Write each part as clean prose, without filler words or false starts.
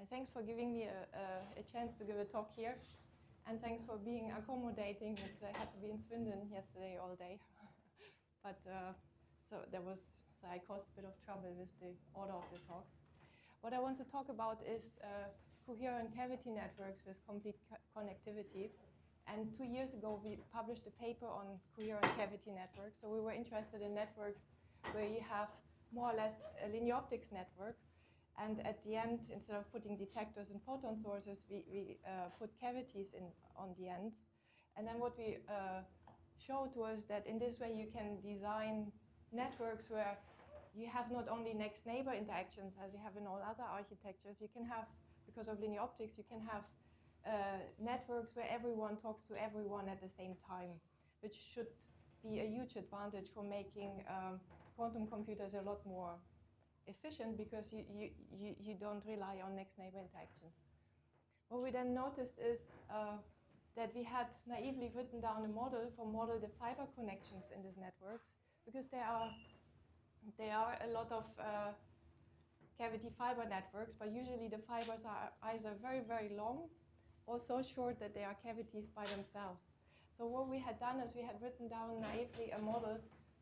Thanks for giving me a chance to give a talk here. And thanks for being accommodating, because I had to be in Swindon yesterday all day. But so I caused a bit of trouble with the order of the talks. What I want to talk about is coherent cavity networks with complete connectivity. And 2 years ago, we published a paper on coherent cavity networks. So we were interested in networks where you have more or less a linear optics network. And at the end, instead of putting detectors and photon sources, we put cavities on the ends. And then what we showed was that in this way, you can design networks where you have not only next neighbor interactions as you have in all other architectures. You can have, because of linear optics, you can have networks where everyone talks to everyone at the same time, which should be a huge advantage for making quantum computers a lot more efficient, because you don't rely on next neighbor interactions. What we then noticed is that we had naively written down a model for model the fiber connections in these networks, because there are a lot of cavity fiber networks, but usually the fibers are either very, very long or so short that they are cavities by themselves. So what we had done is we had written down naively a model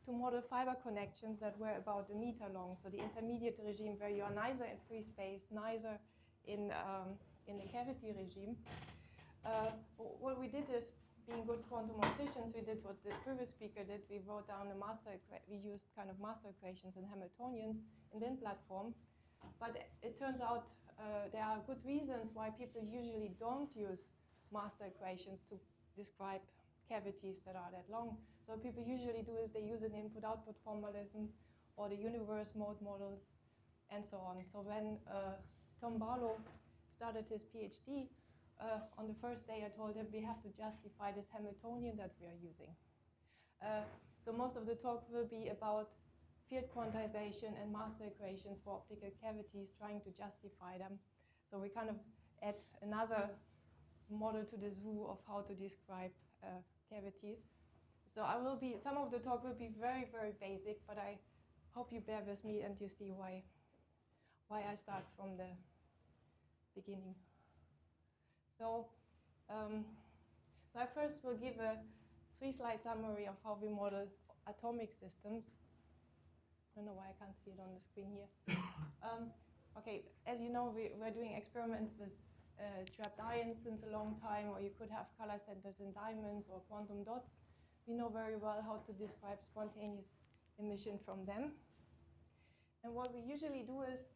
to model fiber connections that were about 1 meter long. So the intermediate regime where you are neither in free space, neither in the cavity regime. What we did is, being good quantum opticians, we did what the previous speaker did. We wrote down we used kind of master equations and Hamiltonians in the platform. But it turns out there are good reasons why people usually don't use master equations to describe cavities that are that long. So what people usually do is they use an input-output formalism or the universe mode models and so on. So when Tom Barlow started his PhD, on the first day I told him we have to justify this Hamiltonian that we are using. So most of the talk will be about field quantization and master equations for optical cavities, trying to justify them. So we kind of add another model to the zoo of how to describe cavities. So some of the talk will be very, very basic, but I hope you bear with me and you see why I start from the beginning. So I first will give a 3-slide summary of how we model atomic systems. I don't know why I can't see it on the screen here. Okay, as you know, we're doing experiments with trapped ions since a long time, or you could have color centers in diamonds or quantum dots. We know very well how to describe spontaneous emission from them. And what we usually do is,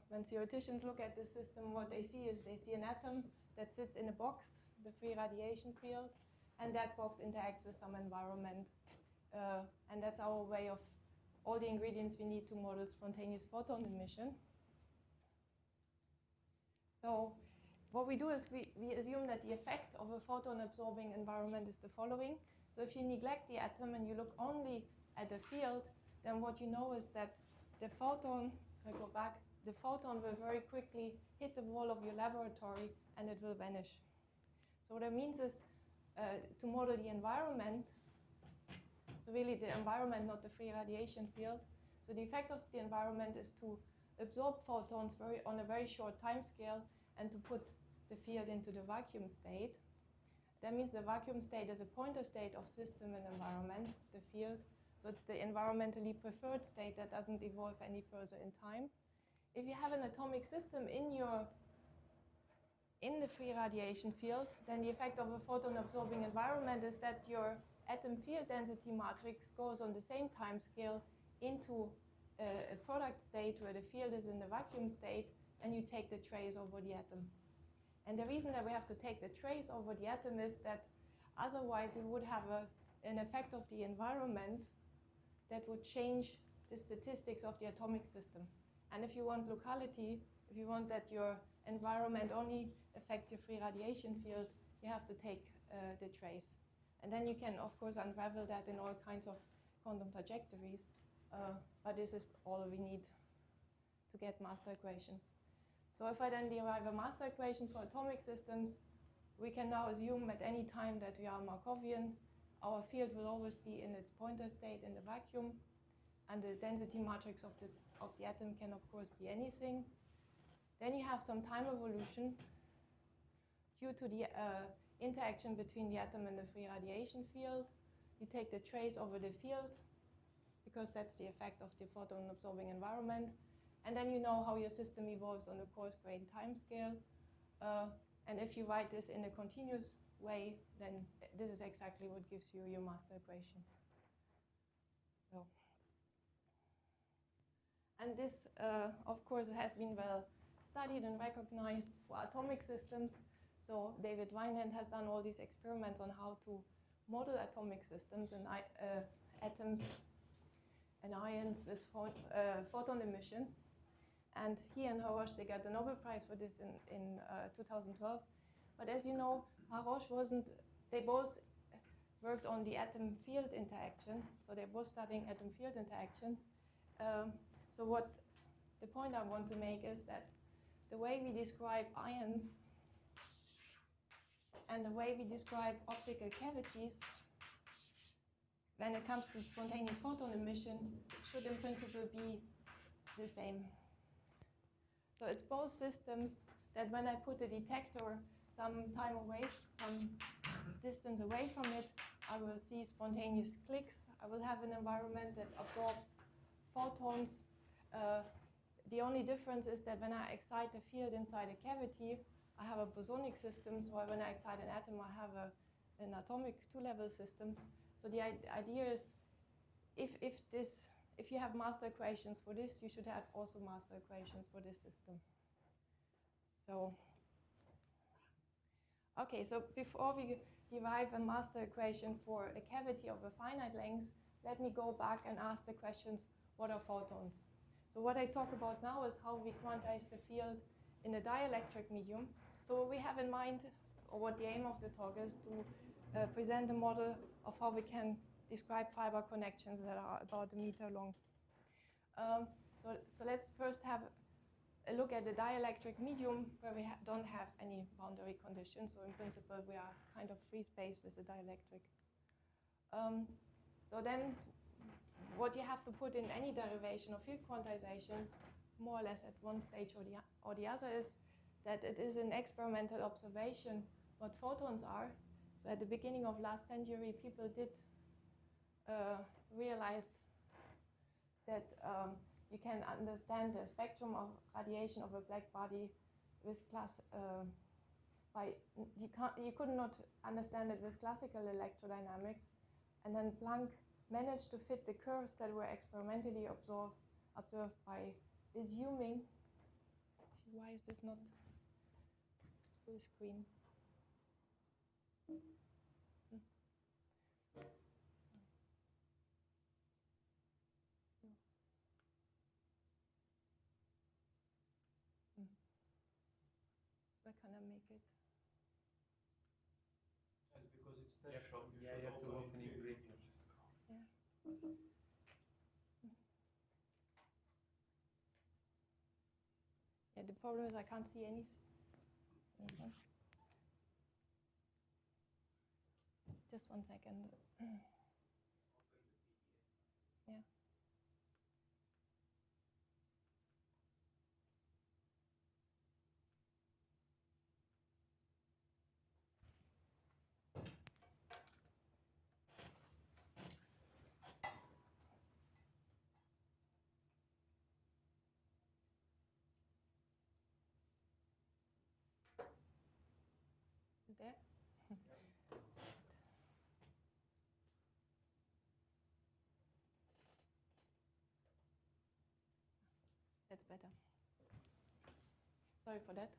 when theoreticians look at this system, what they see is they see an atom that sits in a box, the free radiation field, and that box interacts with some environment. And that's our way of all the ingredients we need to model spontaneous photon emission. So what we do is we assume that the effect of a photon-absorbing environment is the following. So if you neglect the atom and you look only at the field, then what you know is that the photon will very quickly hit the wall of your laboratory and it will vanish. So what that means is to model the environment, so really the environment, not the free radiation field. So the effect of the environment is to absorb photons on a very short time scale and to put the field into the vacuum state. That means the vacuum state is a pointer state of system and environment, the field. So it's the environmentally preferred state that doesn't evolve any further in time. If you have an atomic system in the free radiation field, then the effect of a photon-absorbing environment is that your atom field density matrix goes on the same time scale into a product state where the field is in the vacuum state, and you take the trace over the atom. And the reason that we have to take the trace over the atom is that otherwise we would have an effect of the environment that would change the statistics of the atomic system. And if you want locality, if you want that your environment only affects your free radiation field, you have to take the trace. And then you can, of course, unravel that in all kinds of quantum trajectories. But this is all we need to get master equations. So if I then derive a master equation for atomic systems, we can now assume at any time that we are Markovian. Our field will always be in its pointer state in the vacuum. And the density matrix of the atom can, of course, be anything. Then you have some time evolution due to the interaction between the atom and the free radiation field. You take the trace over the field, because that's the effect of the photon-absorbing environment. And then you know how your system evolves on a coarse-grained timescale. And if you write this in a continuous way, then this is exactly what gives you your master equation. So, and this, of course, has been well studied and recognized for atomic systems. So David Weinand has done all these experiments on how to model atomic systems and atoms and ions with photon emission. And he and Haroche, they got the Nobel Prize for this in 2012. But as you know, Haroche they both worked on the atom-field interaction. So they're both studying atom-field interaction. So what the point I want to make is that the way we describe ions and the way we describe optical cavities when it comes to spontaneous photon emission should in principle be the same. So it's both systems that when I put a detector some time away, some distance away from it, I will see spontaneous clicks. I will have an environment that absorbs photons. The only difference is that when I excite a field inside a cavity, I have a bosonic system, while when I excite an atom, I have an atomic two-level system. So the idea is, if you have master equations for this, you should have also master equations for this system. So, okay, so before we derive a master equation for a cavity of a finite length, let me go back and ask the questions, what are photons? So what I talk about now is how we quantize the field in a dielectric medium. So what we have in mind, or what the aim of the talk is, to present a model of how we can describe fiber connections that are about 1 meter long. So let's first have a look at the dielectric medium where we don't have any boundary conditions. So in principle, we are kind of free space with the dielectric. So then what you have to put in any derivation of field quantization, more or less at one stage or the other, is that it is an experimental observation what photons are. So at the beginning of last century, people did realize that you can understand the spectrum of radiation of a black body with you could not understand it with classical electrodynamics, and then Planck managed to fit the curves that were experimentally observed by assuming. Why is this not full screen? Where can I make it? It's because it's that you have to open in green. Yeah. Yeah, the problem is I can't see anything. Just 1 second. Yeah. Is it there? That's better. Sorry for that.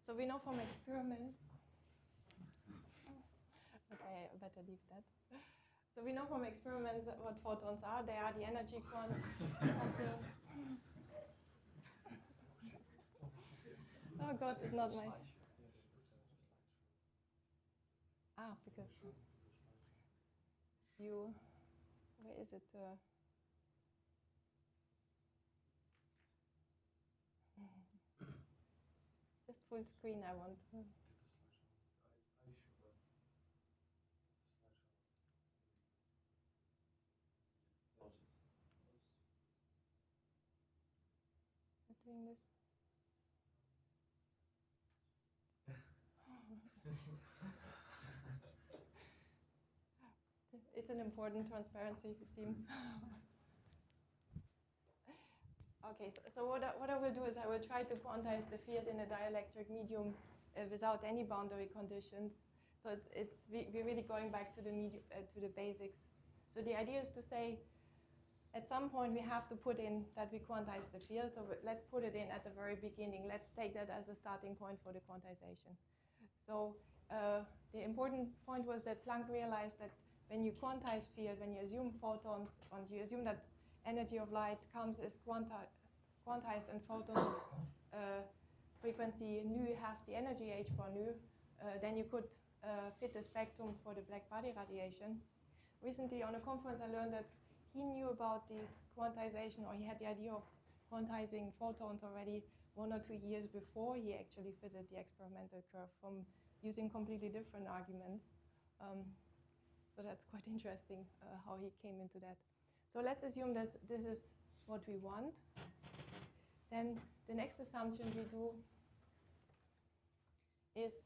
So we know from experiments. Okay, I better leave that. So we know from experiments that what photons are. They are the energy quants of the. Oh God, it's not my. Because you. Where is it? Just full screen, I want. doing this? It's an important transparency, it seems. Okay, so what I will do is I will try to quantize the field in a dielectric medium without any boundary conditions. So we're really going back to the basics. So the idea is to say, at some point we have to put in that we quantize the field. So let's put it in at the very beginning. Let's take that as a starting point for the quantization. So the important point was that Planck realized that when you quantize field, when you assume photons, and you assume that energy of light comes as quantized and photons of frequency nu have the energy h bar nu, then you could fit the spectrum for the black body radiation. Recently on a conference I learned that he knew about this quantization, or he had the idea of quantizing photons already 1 or 2 years before he actually fitted the experimental curve from using completely different arguments. So that's quite interesting how he came into that. So let's assume this is what we want. Then the next assumption we do is,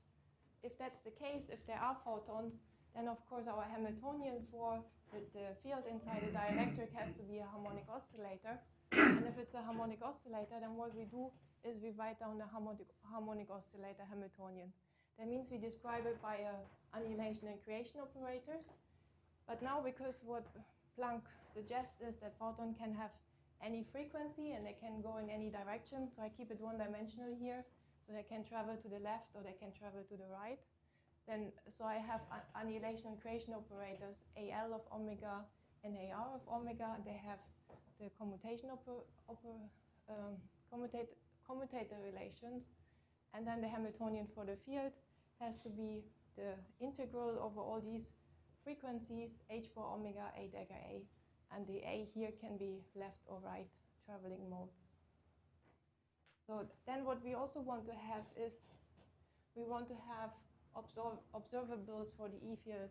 if that's the case, if there are photons, then of course our Hamiltonian for the field inside a dielectric has to be a harmonic oscillator. And if it's a harmonic oscillator, then what we do is we write down the harmonic oscillator Hamiltonian. That means we describe it by annihilation and creation operators. But now, because what Planck suggests is that photon can have any frequency and they can go in any direction, so I keep it one-dimensional here, so they can travel to the left or they can travel to the right. Then, so I have annihilation and creation operators AL of omega and AR of omega. They have the commutation commutator relations, and then the Hamiltonian for the field has to be the integral over all these frequencies h bar omega a dagger a, and the a here can be left or right traveling modes. So then what we also want to have is we want to have observables for the E field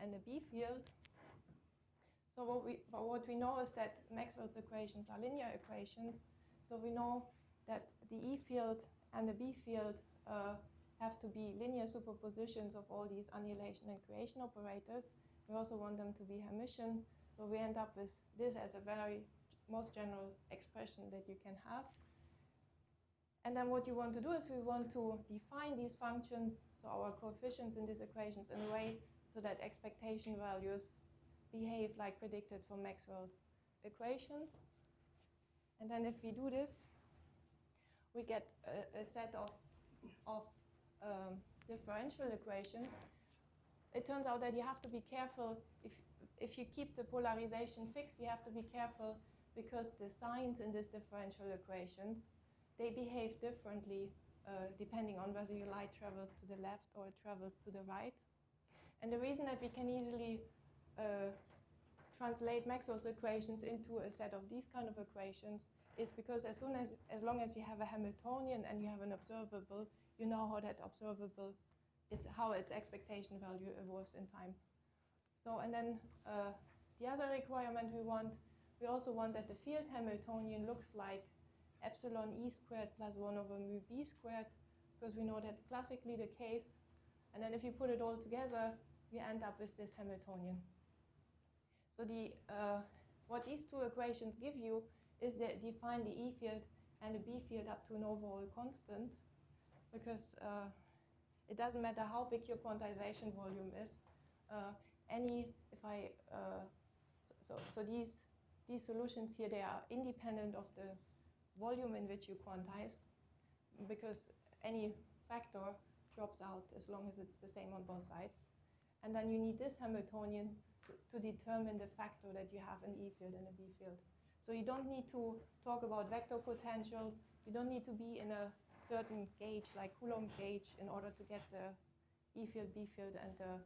and the B field. So what we know is that Maxwell's equations are linear equations. So we know that the E field and the B field have to be linear superpositions of all these annihilation and creation operators. We also want them to be Hermitian. So we end up with this as a very most general expression that you can have. And then what you want to do is we want to define these functions, so our coefficients in these equations, in a way so that expectation values behave like predicted for Maxwell's equations. And then if we do this, we get a set of differential equations. It turns out that you have to be careful if you keep the polarization fixed. You have to be careful because the signs in these differential equations, they behave differently depending on whether your light travels to the left or it travels to the right. And the reason that we can easily translate Maxwell's equations into a set of these kind of equations is because as long as you have a Hamiltonian and you have an observable, you know how that observable, how its expectation value evolves in time. So, and then the other requirement we also want that the field Hamiltonian looks like epsilon E squared plus 1 over mu B squared, because we know that's classically the case. And then if you put it all together, you end up with this Hamiltonian. So what these two equations give you is that define the E field and the B field up to an overall constant, because it doesn't matter how big your quantization volume is. So these solutions here, they are independent of the volume in which you quantize, because any factor drops out as long as it's the same on both sides. And then you need this Hamiltonian to determine the factor that you have an E field and a B field. So you don't need to talk about vector potentials. You don't need to be in a certain gauge, like Coulomb gauge, in order to get the E field, B field, and the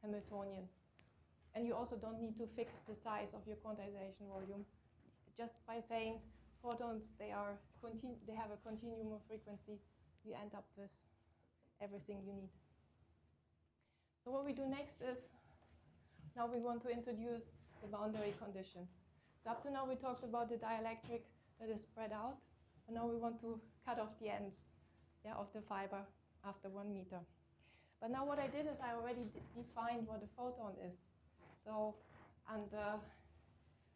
Hamiltonian. And you also don't need to fix the size of your quantization volume. Just by saying photons, they have a continuum of frequency, you end up with everything you need. So what we do next is, now we want to introduce the boundary conditions. So up to now we talked about the dielectric that is spread out, And now we want to cut off the ends, yeah, of the fiber after 1 meter. But now what I did is I already defined what a photon is. So, and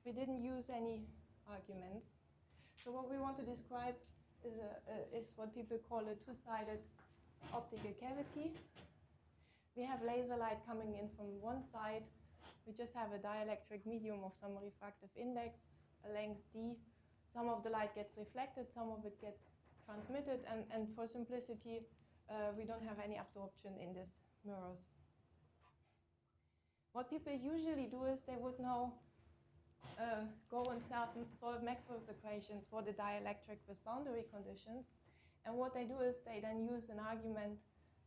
we didn't use any arguments. So what we want to describe is what people call a two-sided optical cavity. We have laser light coming in from one side. We just have a dielectric medium of some refractive index, a length d. Some of the light gets reflected, some of it gets transmitted, and for simplicity, we don't have any absorption in these mirrors. What people usually do is they would now go and solve Maxwell's equations for the dielectric with boundary conditions. And what they do is they then use an argument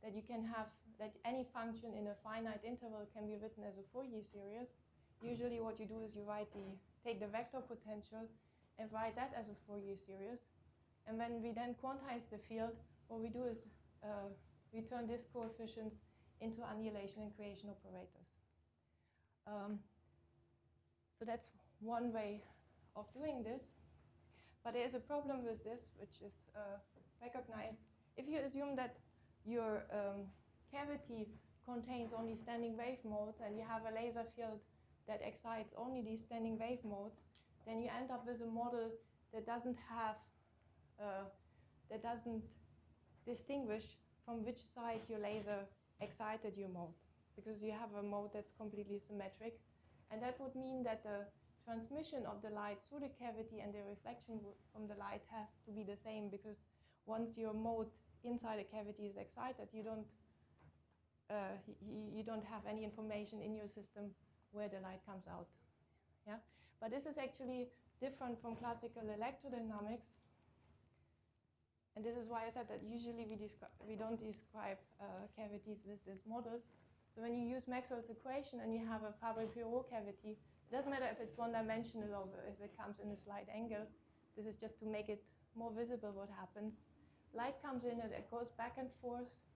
that you can have, that any function in a finite interval can be written as a Fourier series. Usually what you do is you take the vector potential and write that as a Fourier series. And when we then quantize the field, what we do is we turn these coefficients into annihilation and creation operators. So that's one way of doing this. But there's a problem with this, which is recognized. If you assume that your cavity contains only standing wave modes and you have a laser field that excites only these standing wave modes, then you end up with a model that doesn't distinguish from which side your laser excited your mode, because you have a mode that's completely symmetric. And that would mean that the transmission of the light through the cavity and the reflection from the light has to be the same, because once your mode inside a cavity is excited, you don't have any information in your system where the light comes out. Yeah, but this is actually different from classical electrodynamics, and this is why I said that usually we don't describe cavities with this model. So when you use Maxwell's equation and you have a Fabry-Perot cavity, it doesn't matter if it's one-dimensional or if it comes in a slight angle. This is just to make it more visible what happens. Light comes in and it goes back and forth,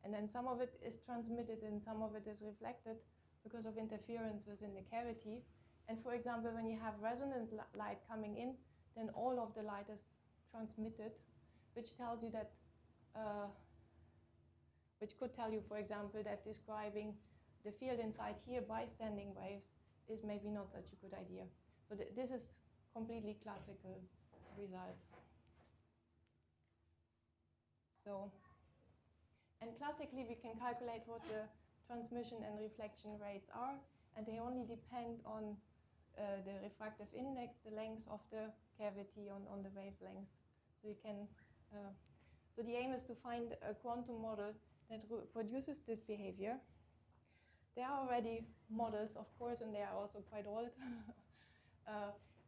and then some of it is transmitted and some of it is reflected because of interferences in the cavity. And for example, when you have resonant light coming in, then all of the light is transmitted, which tells you that, which could tell you, for example, that describing the field inside here by standing waves is maybe not such a good idea. So this is completely classical result. So, and classically we can calculate what the transmission and reflection rates are, and they only depend on the refractive index, the length of the cavity on the wavelengths. So you can, so the aim is to find a quantum model that produces this behavior. There are already models, of course, and they are also quite old.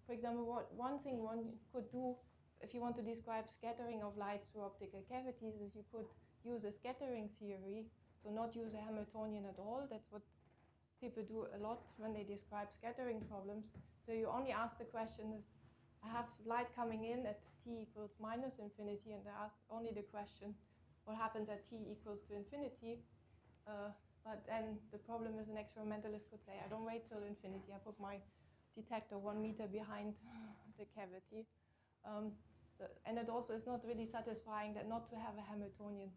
For example, one thing one could do if you want to describe scattering of light through optical cavities is you could use a scattering theory, so not use a Hamiltonian at all. That's what people do a lot when they describe scattering problems. So you only ask the question is, I have light coming in at t equals minus infinity, and I ask only the question, what happens at t equals to infinity? But then the problem is an experimentalist could say, I don't wait till infinity. I put my detector 1 meter behind the cavity. And it also is not really satisfying that not to have a Hamiltonian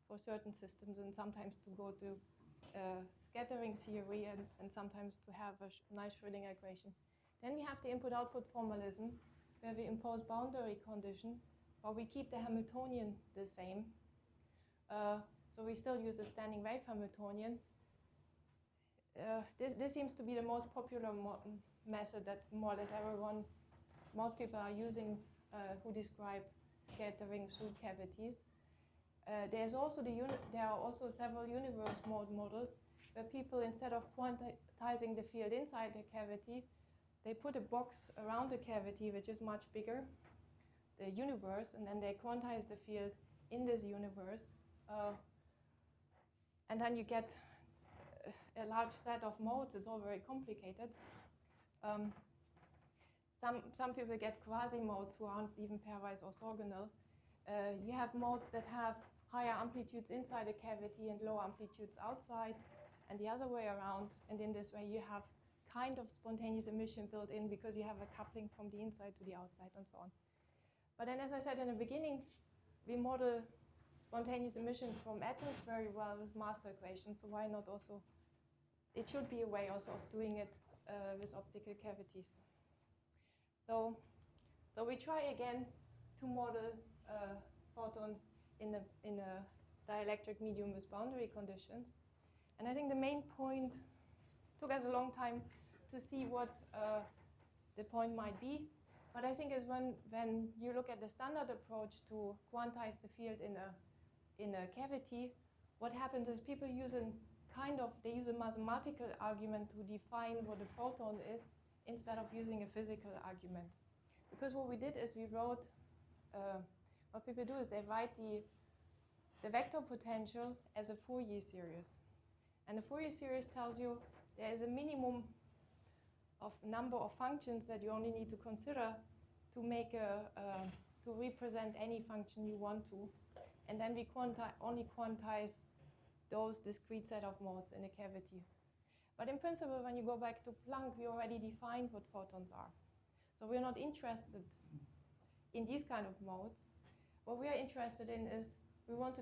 for certain systems, and sometimes to go to scattering theory and sometimes to have a nice Schrödinger equation. Then we have the input-output formalism, where we impose boundary condition, but we keep the Hamiltonian the same. So we still use a standing wave Hamiltonian. This seems to be the most popular method that more or less most people are using who describe scattering through cavities. There are also several universe mode models where people, instead of quantizing the field inside the cavity, they put a box around the cavity which is much bigger, the universe, and then they quantize the field in this universe. And then you get a large set of modes. It's all very complicated. Some people get quasi-modes who aren't even pairwise orthogonal. You have modes that have higher amplitudes inside the cavity and low amplitudes outside, and the other way around. And in this way, you have kind of spontaneous emission built in because you have a coupling from the inside to the outside and so on. But then, as I said in the beginning, we model spontaneous emission from atoms very well with master equations, so why not also, it should be a way also of doing it with optical cavities. So we try again to model photons in a dielectric medium with boundary conditions. And I think the main point took us a long time to see what the point might be. But I think is when you look at the standard approach to quantize the field in a cavity, what happens is people use they use a mathematical argument to define what a photon is instead of using a physical argument. Because what we did is we wrote, what people do is they write the vector potential as a Fourier series. And the Fourier series tells you there is a minimum of number of functions that you only need to consider to make to represent any function you want to. And then we only quantize those discrete set of modes in a cavity. But in principle, when you go back to Planck, we already defined what photons are. So we're not interested in these kind of modes. What we are interested in is we want to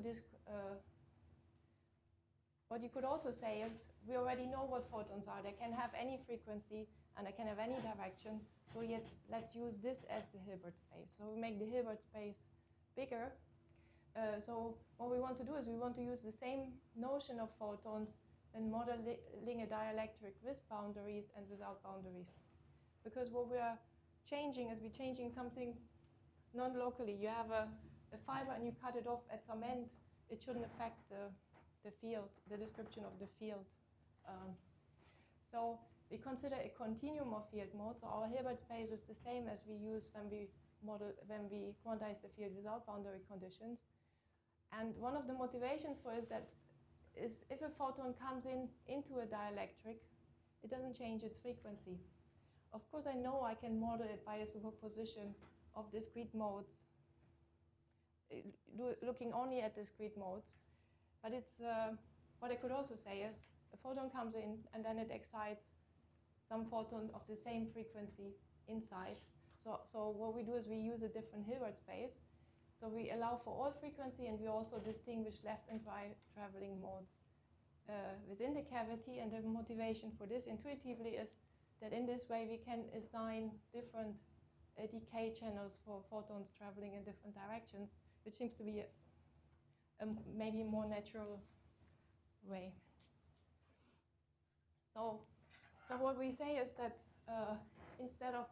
what you could also say is we already know what photons are. They can have any frequency and they can have any direction. So yet let's use this as the Hilbert space. So we make the Hilbert space bigger. So what we want to do is we want to use the same notion of photons when modeling a dielectric with boundaries and without boundaries. Because what we are changing is we're changing something non-locally. You have a fiber and you cut it off at some end. It shouldn't affect the field, the description of the field. So we consider a continuum of field modes. So our Hilbert space is the same as we use when we quantize the field without boundary conditions. And one of the motivations for is if a photon comes into a dielectric, it doesn't change its frequency. Of course, I know I can model it by a superposition of discrete modes, looking only at discrete modes. But it's what I could also say is a photon comes in and then it excites some photon of the same frequency inside. So what we do is we use a different Hilbert space. So we allow for all frequency and we also distinguish left and right traveling modes within the cavity. And the motivation for this intuitively is that in this way we can assign different decay channels for photons traveling in different directions, which seems to be a maybe more natural way. So what we say is that instead of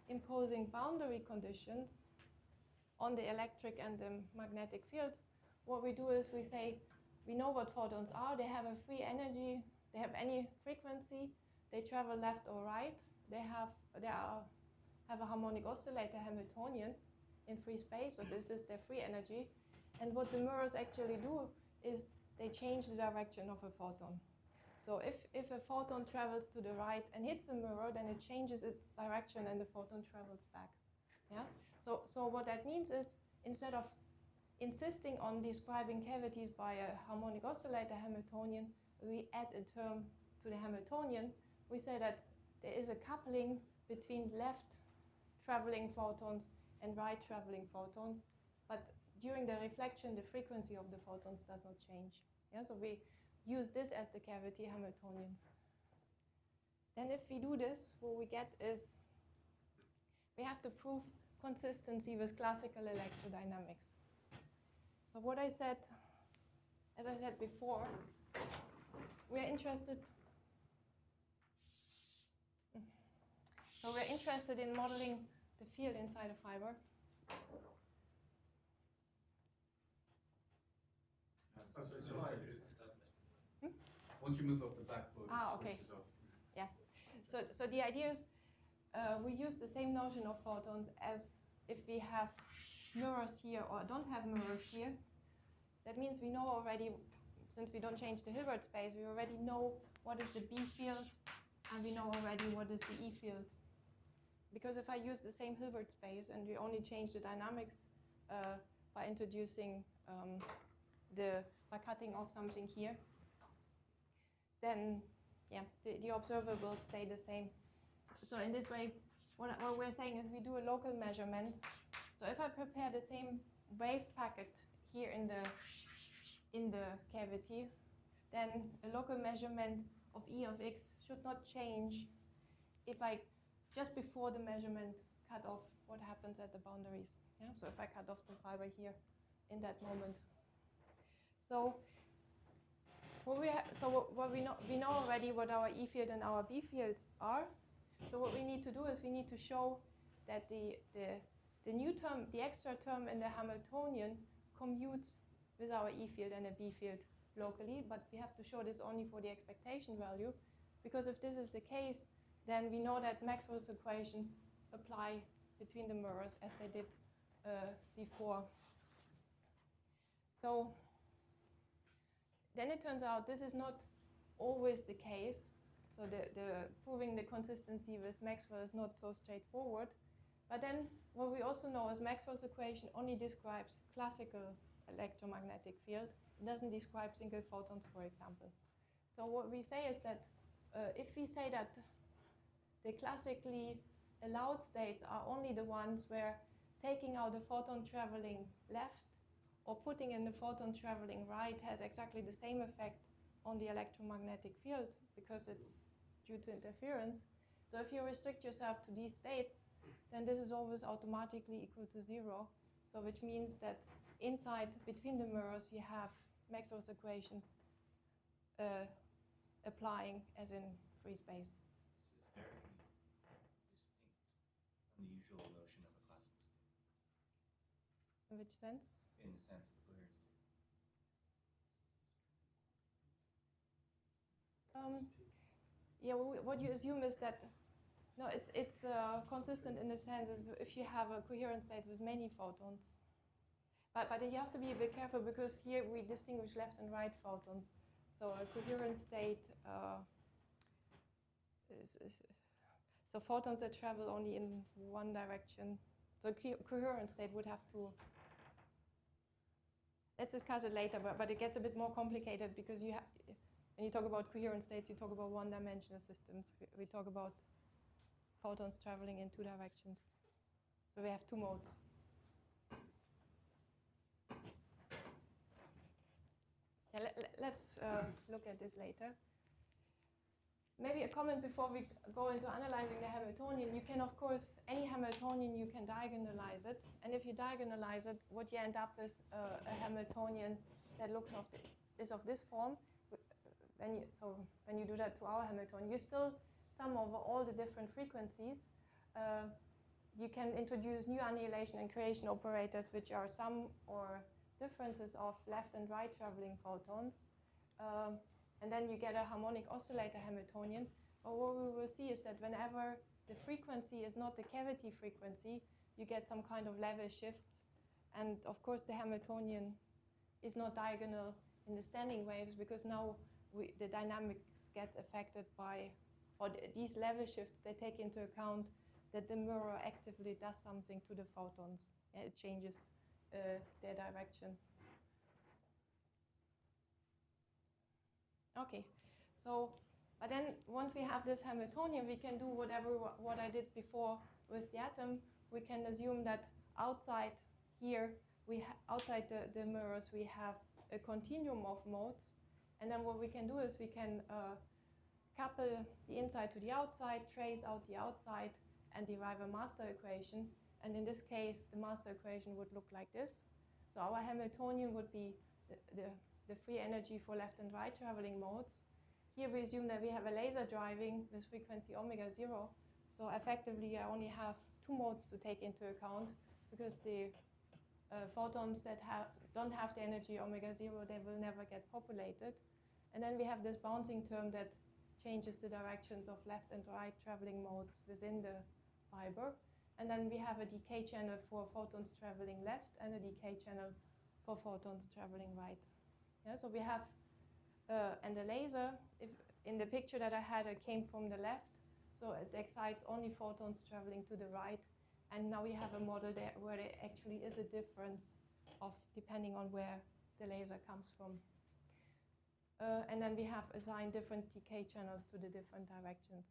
imposing boundary conditions on the electric and the magnetic field, what we do is we say we know what photons are. They have a free energy. They have any frequency. They travel left or right. They have a harmonic oscillator Hamiltonian in free space. So this is their free energy. And what the mirrors actually do is they change the direction of a photon. So if a photon travels to the right and hits a mirror, then it changes its direction and the photon travels back. Yeah. So what that means is instead of insisting on describing cavities by a harmonic oscillator Hamiltonian, we add a term to the Hamiltonian. We say that there is a coupling between left traveling photons and right traveling photons, but during the reflection, the frequency of the photons does not change. Yeah, so we use this as the cavity Hamiltonian. Then if we do this, what we get is we have to prove consistency with classical electrodynamics. So what I said, as I said before, we're interested in modeling the field inside a fiber. Once you move up the backbone, okay. it switches off. Yeah. So the idea is we use the same notion of photons as if we have mirrors here or don't have mirrors here. That means we know already, since we don't change the Hilbert space, we already know what is the B field and we know already what is the E field. Because if I use the same Hilbert space and we only change the dynamics by introducing by cutting off something here, then yeah, the observables stay the same. So in this way, what we're saying is we do a local measurement. So if I prepare the same wave packet here in the cavity, then a local measurement of E of x should not change if I, just before the measurement, cut off what happens at the boundaries. Yeah? So if I cut off the fiber here in that moment. So what we know already what our E field and our B fields are. So what we need to do is we need to show that the new term, the extra term in the Hamiltonian commutes with our E field and a B field locally, but we have to show this only for the expectation value, because if this is the case, then we know that Maxwell's equations apply between the mirrors as they did before. So then it turns out this is not always the case. So the proving the consistency with Maxwell is not so straightforward. But then what we also know is Maxwell's equation only describes classical electromagnetic field. It doesn't describe single photons, for example. So what we say is that if we say that the classically allowed states are only the ones where taking out the photon traveling left or putting in the photon traveling right has exactly the same effect on the electromagnetic field because it's due to interference. So if you restrict yourself to these states, then this is always automatically equal to 0. So which means that inside, between the mirrors, you have Maxwell's equations applying as in free space. This is very distinct from the usual notion of a classical state. In which sense? In the sense of the coherent state. Yeah, what you assume is that no, it's consistent in the sense if you have a coherent state with many photons. But you have to be a bit careful because here we distinguish left and right photons. So a coherent state so photons that travel only in one direction. So coherent state would have to. Let's discuss it later, but it gets a bit more complicated because when you talk about coherent states, you talk about one-dimensional systems. We talk about photons traveling in two directions. So we have two modes. Yeah, let's look at this later. Maybe a comment before we go into analyzing the Hamiltonian. You can, of course, any Hamiltonian, you can diagonalize it. And if you diagonalize it, what you end up with a Hamiltonian that looks is of this form. When you do that to our Hamiltonian, you still sum over all the different frequencies. You can introduce new annihilation and creation operators, which are sum or differences of left and right traveling photons. And then you get a harmonic oscillator Hamiltonian. But what we will see is that whenever the frequency is not the cavity frequency, you get some kind of level shifts. And of course, the Hamiltonian is not diagonal in the standing waves because now the dynamics get affected by, or these level shifts, they take into account that the mirror actively does something to the photons. Yeah, it changes their direction. Okay, so, but then once we have this Hamiltonian, we can do what I did before with the atom. We can assume that outside here, outside the mirrors, we have a continuum of modes. And then what we can do is we can couple the inside to the outside, trace out the outside, and derive a master equation. And in this case, the master equation would look like this. So our Hamiltonian would be the free energy for left and right traveling modes. Here we assume that we have a laser driving with frequency omega 0. So effectively, I only have two modes to take into account because the photons that don't have the energy omega 0, they will never get populated. And then we have this bouncing term that changes the directions of left and right traveling modes within the fiber. And then we have a decay channel for photons traveling left and a decay channel for photons traveling right. Yeah, so we have, and the laser, if in the picture that I had, it came from the left. So it excites only photons traveling to the right. And now we have a model there where there actually is a difference of depending on where the laser comes from. And then we have assigned different decay channels to the different directions.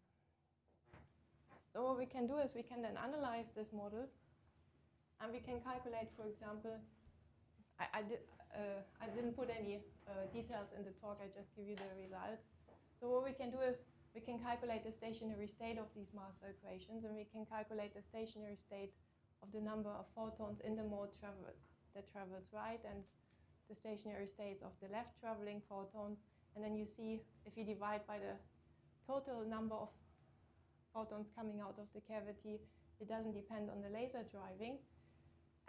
So what we can do is we can then analyze this model And we can calculate, for example, I didn't put any details in the talk, I just give you the results. So what we can do is we can calculate the stationary state of these master equations, and we can calculate the stationary state of the number of photons in the mode that travels right, and the stationary states of the left traveling photons. And then you see, if you divide by the total number of photons coming out of the cavity, it doesn't depend on the laser driving.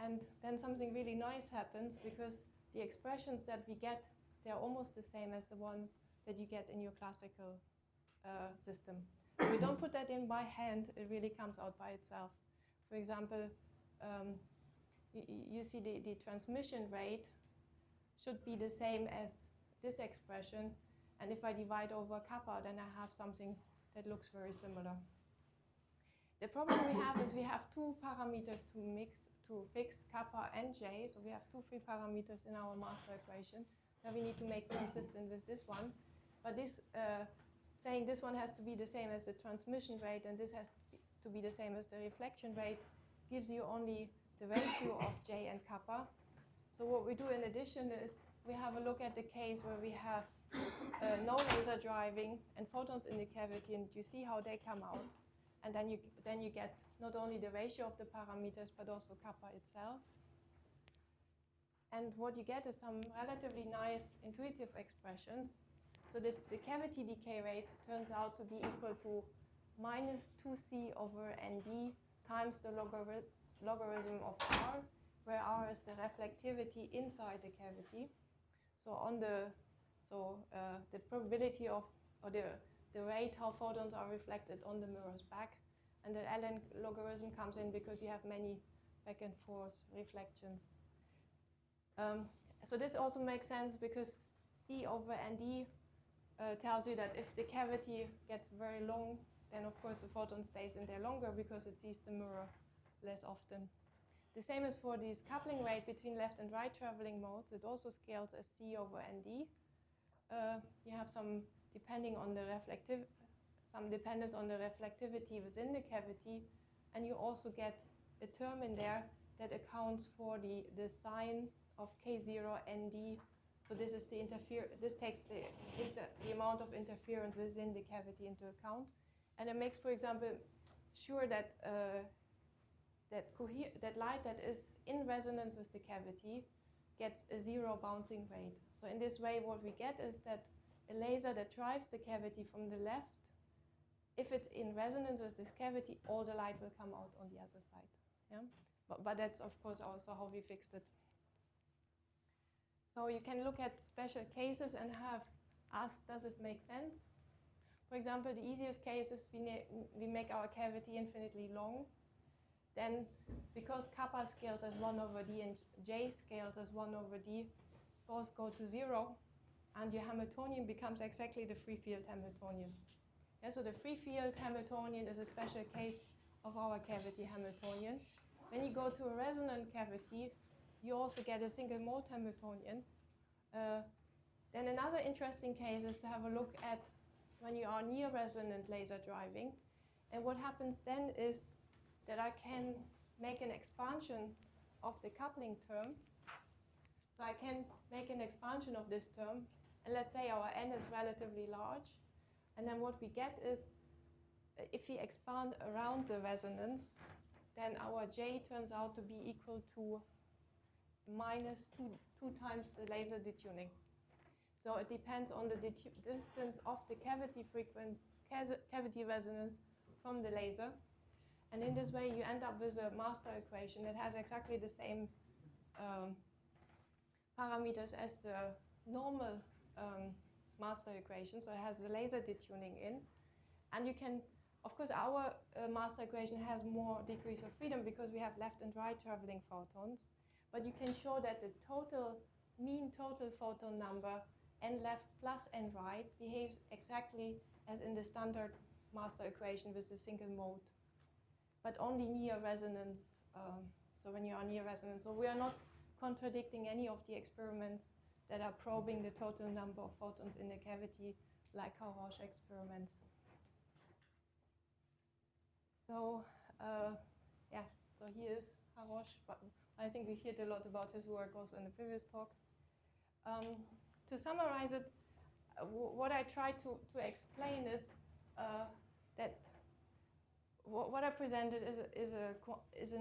And then something really nice happens, because the expressions that we get, they're almost the same as the ones that you get in your classical system. So we don't put that in by hand, it really comes out by itself. For example, you see the transmission rate should be the same as this expression, and if I divide over kappa, then I have something that looks very similar. The problem we have is we have two parameters to fix kappa and j, so we have two free parameters in our master equation that we need to make consistent with this one. But this saying this one has to be the same as the transmission rate and this has to be the same as the reflection rate gives you only the ratio of j and kappa. So what we do in addition is we have a look at the case where we have no laser driving and photons in the cavity, and you see how they come out. And then you get not only the ratio of the parameters, but also kappa itself. And what you get is some relatively nice intuitive expressions. So that the cavity decay rate turns out to be equal to minus 2c over nd times the logarithm of r, where r is the reflectivity inside the cavity. So the probability of, or the rate how photons are reflected on the mirror's back, and the ln logarithm comes in because you have many back and forth reflections. So this also makes sense because c over nd tells you that if the cavity gets very long, then of course the photon stays in there longer because it sees the mirror less often. The same is for this coupling rate between left and right traveling modes. It also scales as c over nd. You have some dependence on the reflectivity within the cavity, and you also get a term in there that accounts for the sign of k0 nd. So this is this takes the amount of interference within the cavity into account, and it makes, for example, sure that that light that is in resonance with the cavity gets a zero bouncing rate. So in this way, what we get is that a laser that drives the cavity from the left, if it's in resonance with this cavity, all the light will come out on the other side. Yeah? But that's, of course, also how we fixed it. So you can look at special cases and have asked, does it make sense? For example, the easiest case is we make our cavity infinitely long. Then, because kappa scales as 1 over d and j scales as 1 over d, both go to 0, and your Hamiltonian becomes exactly the free field Hamiltonian. Yeah, so the free field Hamiltonian is a special case of our cavity Hamiltonian. When you go to a resonant cavity, you also get a single mode Hamiltonian. Then another interesting case is to have a look at when you are near resonant laser driving. And what happens then is that I can make an expansion of the coupling term. So I can make an expansion of this term, and let's say our n is relatively large. And then what we get is, if we expand around the resonance, then our j turns out to be equal to minus two times the laser detuning. So it depends on the distance of the cavity resonance from the laser. And in this way, you end up with a master equation that has exactly the same parameters as the normal master equation. So it has the laser detuning in. And you can, of course, our master equation has more degrees of freedom because we have left and right traveling photons. But you can show that the mean total photon number, n left plus n right, behaves exactly as in the standard master equation with the single mode, but only near resonance. So when you are near resonance. So we are not contradicting any of the experiments that are probing the total number of photons in the cavity, like Coherent experiments. So yeah, so here is Harosh, but I think we heard a lot about his work also in the previous talk. To summarize it, what I try to explain is that what I presented is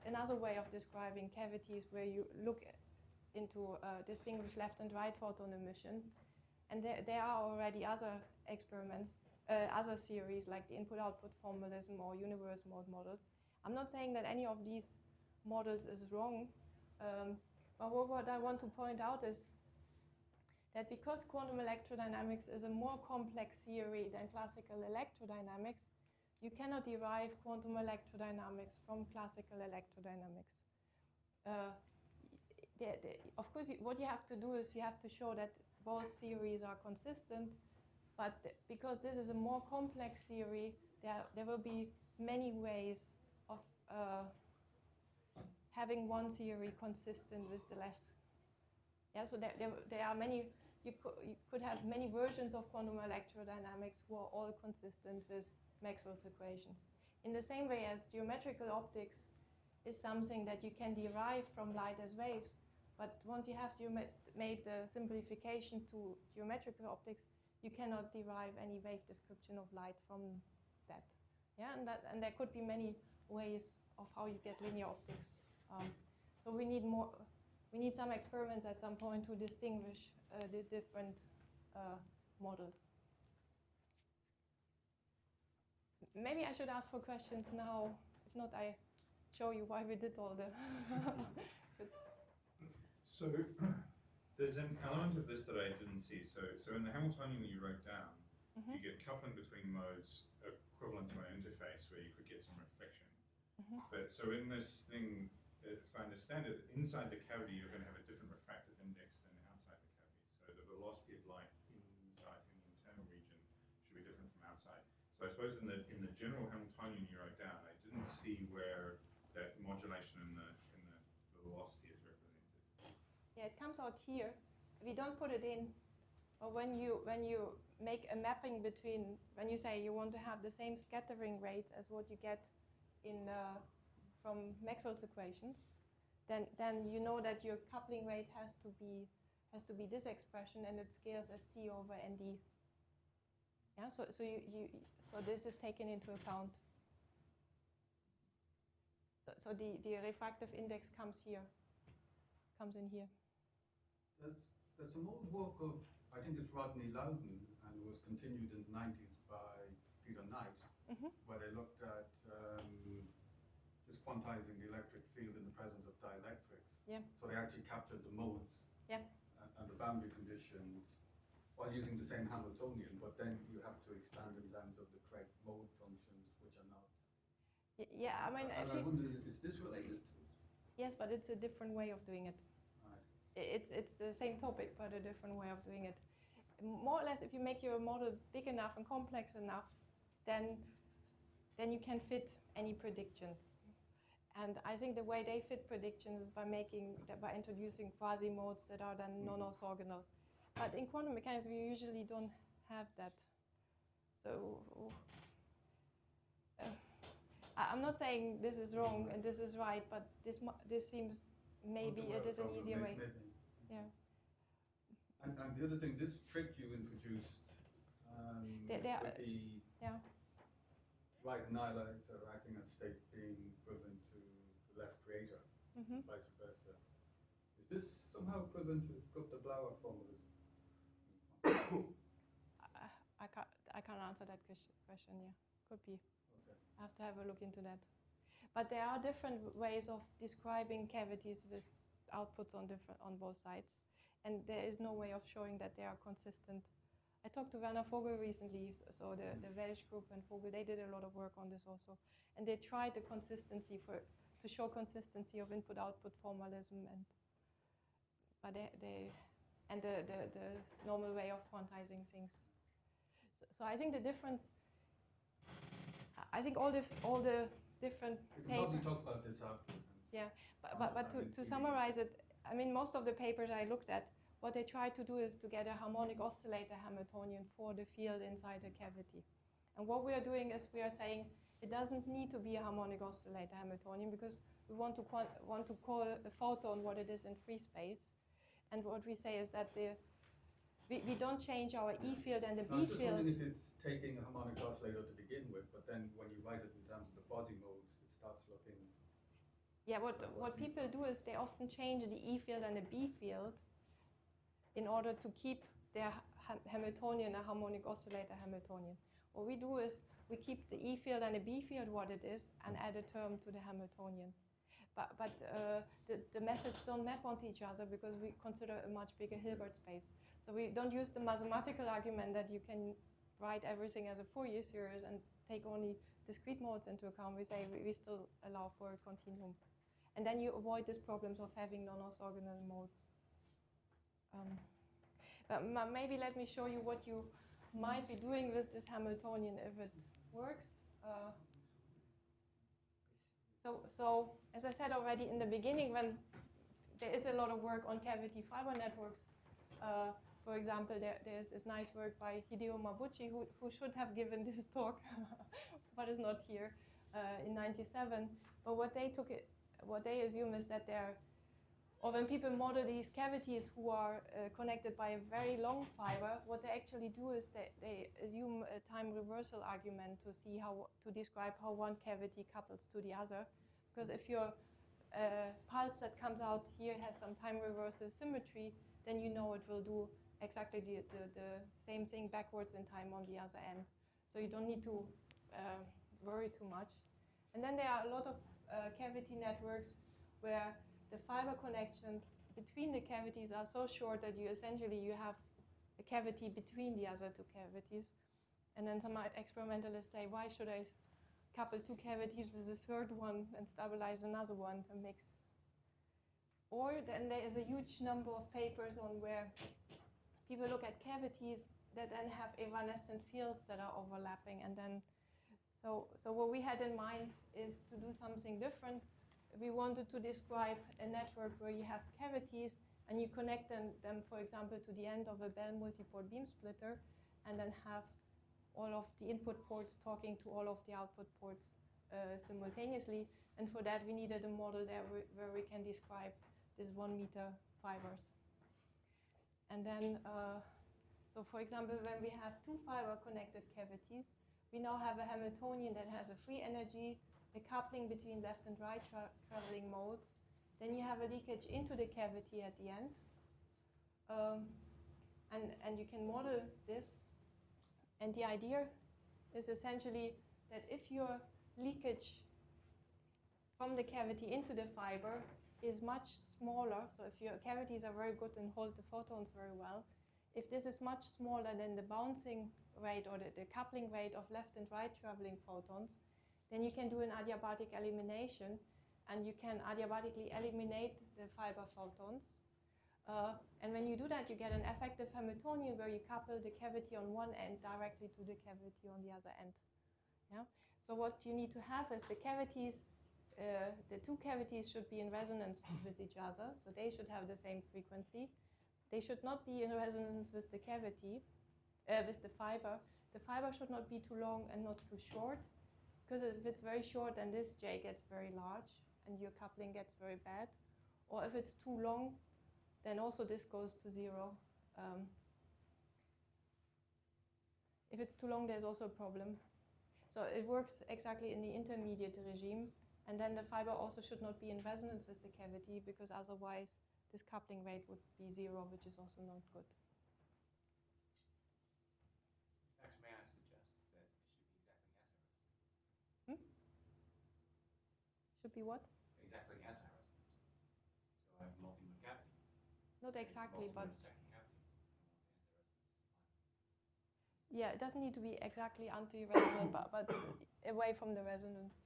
another way of describing cavities where you look into distinguish left and right photon emission. And there are already other experiments, other theories like the input-output formalism or universe mode models. I'm not saying that any of these models is wrong, but what I want to point out is that because quantum electrodynamics is a more complex theory than classical electrodynamics, you cannot derive quantum electrodynamics from classical electrodynamics. Of course, what you have to do is you have to show that both theories are consistent, but because this is a more complex theory, there will be many ways of having one theory consistent with the less. Yeah, so there are many, you could have many versions of quantum electrodynamics who are all consistent with Maxwell's equations. In the same way as geometrical optics is something that you can derive from light as waves, but once you have made the simplification to geometrical optics, you cannot derive any wave description of light from that. Yeah, and there could be many ways of how you get linear optics. So we need some experiments at some point to distinguish the different models. Maybe I should ask for questions now. If not, I show you why we did all the. So there's an element of this that I didn't see. So in the Hamiltonian that you wrote down, you get coupling between modes equivalent to an interface where you could get some reflection. But so in this thing, if I understand it, inside the cavity you're going to have a different refractive index than outside the cavity. So the velocity of light inside in the internal region should be different from outside. So I suppose in the general Hamiltonian you wrote down, I didn't see where that modulation in the velocity is represented. Yeah, it comes out here. We don't put it in. But when you make a mapping between, when you say you want to have the same scattering rate as what you get in from Maxwell's equations, then you know that your coupling rate has to be this expression, and it scales as C over ND. Yeah, so this is taken into account. So the refractive index comes in here. There's some old work of, I think it's Rodney Loudon, and it was continued in the 90s by Peter Knight, where they looked at just quantizing the electric field in the presence of dielectrics. Yeah. So they actually captured the modes and the boundary conditions while using the same Hamiltonian, but then you have to expand in terms of the correct mode functions, which are not. Yeah, I mean, and I wonder, is this related to it? Yes, but it's a different way of doing it. Right. It's the same topic, but a different way of doing it. More or less, if you make your model big enough and complex enough, then you can fit any predictions. And I think the way they fit predictions is by introducing quasi-modes that are then non-orthogonal. But in quantum mechanics, we usually don't have that. So I'm not saying this is wrong and this is right, but this seems maybe it is an easier way. Maybe. Yeah. And the other thing, this trick you introduced with the right annihilator acting as state being equivalent to the left creator, vice versa. Is this somehow equivalent to Gupta-Blauer formalism? I can't answer that question. Yeah, could be. Okay. I have to have a look into that. But there are different ways of describing cavities with outputs on both sides, and there is no way of showing that they are consistent. I talked to Werner Vogel recently, so the Welsh group and Vogel, they did a lot of work on this also, and they tried the consistency to show consistency of input-output formalism, but the normal way of quantizing things. So I think the difference. I think all the different We can probably talk about this afterwards. Yeah, but to summarize it, I mean, most of the papers I looked at, what they try to do is to get a harmonic oscillator Hamiltonian for the field inside a cavity. And what we are doing is we are saying it doesn't need to be a harmonic oscillator Hamiltonian, because we want to call a photon what it is in free space. And what we say is that we don't change our E field and the I B was just field. wondering if it's taking a harmonic oscillator to begin with, but then when you write it in terms of the Quasimodes, it starts looking... Yeah, what people do is they often change the E field and the B field in order to keep their Hamiltonian, a harmonic oscillator Hamiltonian. What we do is we keep the E field and the B field what it is and add a term to the Hamiltonian. But the methods don't map onto each other because we consider a much bigger Hilbert space. So we don't use the mathematical argument that you can write everything as a Fourier series and take only discrete modes into account. We say we still allow for a continuum. And then you avoid these problems of having non-orthogonal modes. But maybe let me show you what you might be doing with this Hamiltonian if it works. So as I said already in the beginning, when there is a lot of work on cavity fiber networks, for example, there's this nice work by Hideo Mabuchi, who should have given this talk, but is not here, in '97. But what they assume is that or when people model these cavities who are connected by a very long fiber, what they actually do is they assume a time reversal argument to describe how one cavity couples to the other. Because if your pulse that comes out here has some time reversal symmetry, then you know it will do exactly the same thing backwards in time on the other end. So you don't need to worry too much. And then there are a lot of cavity networks where the fiber connections between the cavities are so short that you have a cavity between the other two cavities. And then some experimentalists say, why should I couple two cavities with a third one and stabilize another one and mix? Or then there is a huge number of papers on where people look at cavities that then have evanescent fields that are overlapping. And then, so what we had in mind is to do something different. We wanted to describe a network where you have cavities and you connect them, for example, to the end of a Bell multiport beam splitter, and then have all of the input ports talking to all of the output ports simultaneously. And for that, we needed a model there where we can describe these 1 meter fibers. And then, so for example, when we have two fiber connected cavities, we now have a Hamiltonian that has a free energy, a coupling between left and right traveling modes. Then you have a leakage into the cavity at the end. And you can model this. And the idea is essentially that if your leakage from the cavity into the fiber is much smaller, so if your cavities are very good and hold the photons very well, if this is much smaller than the bouncing rate or the coupling rate of left and right traveling photons, then you can do an adiabatic elimination, and you can adiabatically eliminate the fiber photons. And when you do that, you get an effective Hamiltonian where you couple the cavity on one end directly to the cavity on the other end. Yeah? So what you need to have is the cavities, the two cavities should be in resonance with each other, so they should have the same frequency. They should not be in resonance with the cavity, with the fiber. The fiber should not be too long and not too short, because if it's very short, then this J gets very large and your coupling gets very bad. Or if it's too long, then also this goes to 0. If it's too long, there's also a problem. So it works exactly in the intermediate regime. And then the fiber also should not be in resonance with the cavity, because otherwise this coupling rate would be 0, which is also not good. In fact, may I suggest that it should be exactly anti-resonant? Should be what? Exactly anti-resonant. So I have multi-mode cavity. Not exactly, but Second cavity. yeah, it doesn't need to be exactly anti-resonant, but away from the resonance.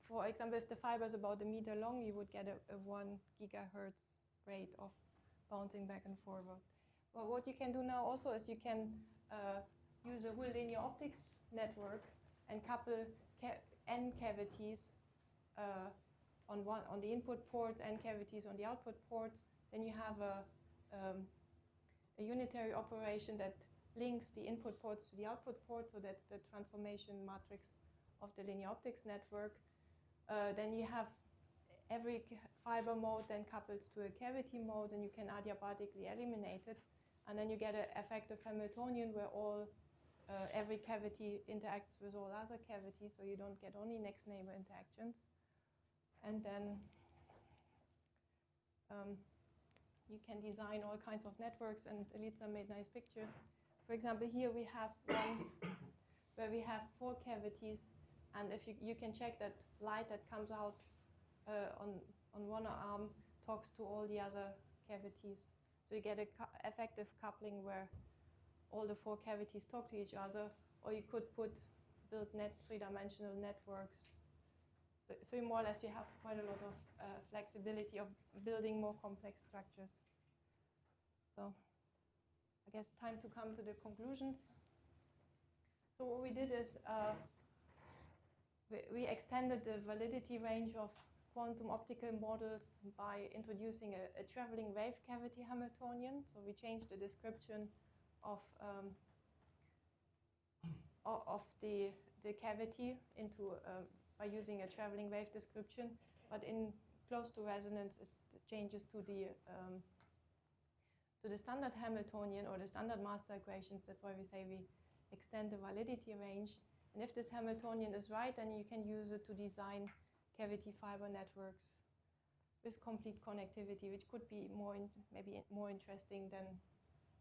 For example, if the fiber is about 1 meter long, you would get a 1 gigahertz rate of bouncing back and forward. Well, what you can do now also is you can use a whole linear optics network and couple n cavities on the input ports, n cavities on the output ports. Then you have a unitary operation that links the input ports to the output ports. So that's the transformation matrix of the linear optics network. Then you have every fiber mode then couples to a cavity mode, and you can adiabatically eliminate it. And then you get an effective Hamiltonian where every cavity interacts with all other cavities, so you don't get only next neighbor interactions. And then you can design all kinds of networks, and Elisa made nice pictures. For example, here we have one where we have 4 cavities, and if you can check that light that comes out on one arm talks to all the other cavities. So you get an effective coupling where all the 4 cavities talk to each other, or you could build 3-dimensional networks. So more or less you have quite a lot of flexibility of building more complex structures. So I guess time to come to the conclusions. So what we did is we extended the validity range of quantum optical models by introducing a traveling wave cavity Hamiltonian. So we changed the description of the cavity into by using a traveling wave description, but in close to resonance it changes to the standard Hamiltonian or the standard master equations. That's why we say we extend the validity range. And if this Hamiltonian is right, then you can use it to design cavity fiber networks with complete connectivity, which could be maybe more interesting than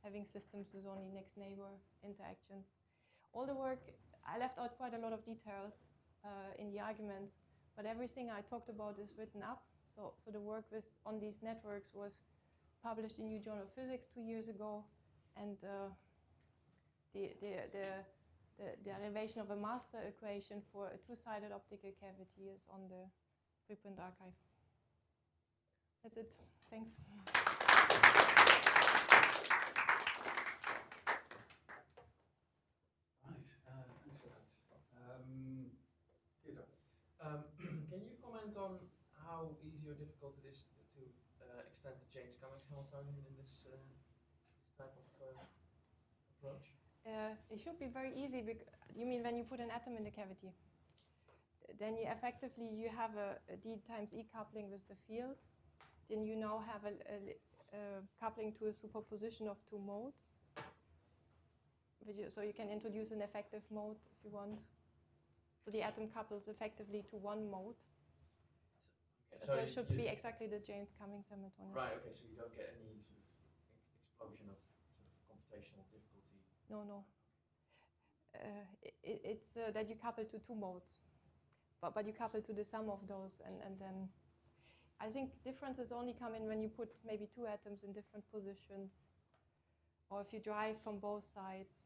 having systems with only next neighbor interactions. All the work, I left out quite a lot of details in the arguments, but everything I talked about is written up. So the work on these networks was published in New Journal of Physics 2 years ago, and the derivation of a master equation for a 2-sided optical cavity is on the preprint archive. That's it. Thanks. Right, thanks for that. Peter? Can you comment on how easy or difficult it is to extend the James Cummings Hamiltonian in this type of approach? It should be very easy. You mean when you put an atom in the cavity? Then you effectively have a d times e coupling with the field. Then you now have a coupling to a superposition of 2 modes. So you can introduce an effective mode if you want. So the atom couples effectively to 1 mode. So it should be exactly the James Cummings Hamiltonian. Right, okay, so you don't get any sort of explosion of sort of computational difficulty. No. It's that you couple to 2 modes, but you couple to the sum of those, and then I think differences only come in when you put maybe 2 atoms in different positions, or if you drive from both sides.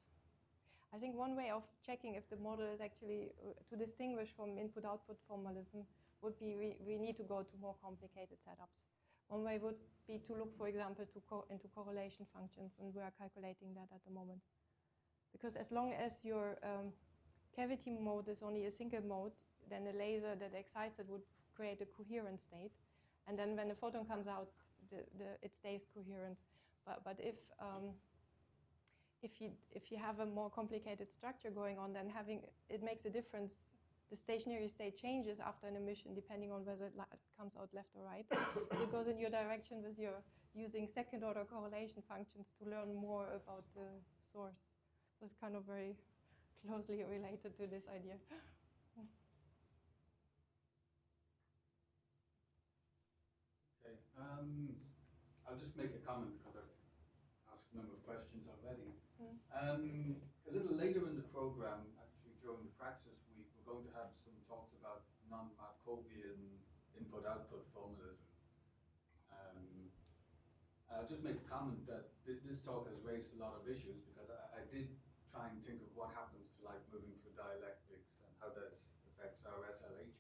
I think one way of checking if the model is actually to distinguish from input-output formalism would be we need to go to more complicated setups. One way would be to look, for example, into correlation functions, and we are calculating that at the moment. Because as long as your cavity mode is only a single mode, then the laser that excites it would create a coherent state. And then when the photon comes out, it stays coherent. But if you have a more complicated structure going on, then it makes a difference. The stationary state changes after an emission depending on whether it comes out left or right. So it goes in your direction with your using second-order correlation functions to learn more about the source. So it's kind of very closely related to this idea. Okay, I'll just make a comment because I've asked a number of questions already. A little later in the program, actually during the Praxis week, we're going to have some talks about non-Markovian input-output formalism. I'll just make a comment that this talk has raised a lot of issues because I did try and think of what happens to light moving through dialectics and how that affects our SLH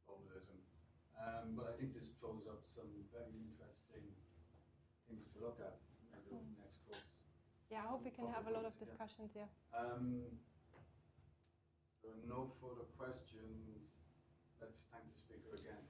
formalism. But I think this throws up some very interesting things to look at maybe in the next course. Yeah, I hope we can have a lot of discussions, yeah. There are no further questions. Let's thank the speaker again.